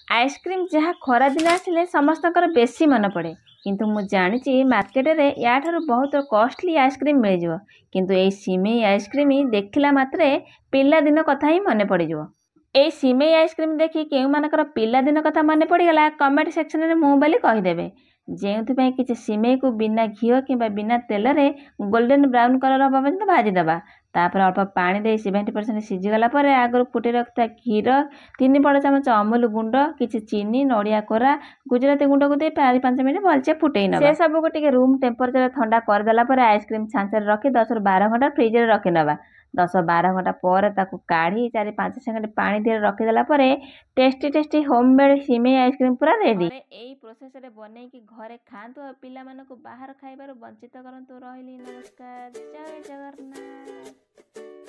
Ice cream जहाँ खरा दिन आसिले समस्तकर बेसी मन पड़े किंतु मु जानी मार्केट रे या ठारू बहुत कॉस्टली आइसक्रीम मिल जाव किंतु ए सिमेई आइसक्रीम देखला मात्रे पिला दिन कथा ही मन पड़ जाव। ए सिमेई आइसक्रीम देखी केउ मानकर पिला दिन कथा मन पड़गला कमेंट सेक्शन में मु बोली कहीदेवे। जो किसी सिमेई को बिना घीओ कि बिना तेल रे गोल्डन ब्राउन कलर हवा पर्यंत भाजीदबा तापर अल्प पानी दे 70% सीझीगला आगुरी फुटे रखता क्षीर 3 बड़ चामच अमूल गुंड किसी चीनी नड़िया कोरा गुजराती गुंड को दे 5 मिनट भलसे फुटे ना से सब को रूम टेम्परेचर ठंडा करदेला आइसक्रीम छांचर रखी 10 ରୁ 12 घंटा फ्रिज रे रखी नवा 10-12 घंटा पर ताकू काढ़ी 4-5 सेकंड पानी दे रखीदेला टेस्टी टेस्टी होममेड सिमेई आइसक्रीम पूरा रेडी। यही प्रोसेस रे बनै कि घरे खातु और पिला मानकु बाहर खाइबार वंचित करंतु। रहिली नमस्कार, जय जगन्नाथ।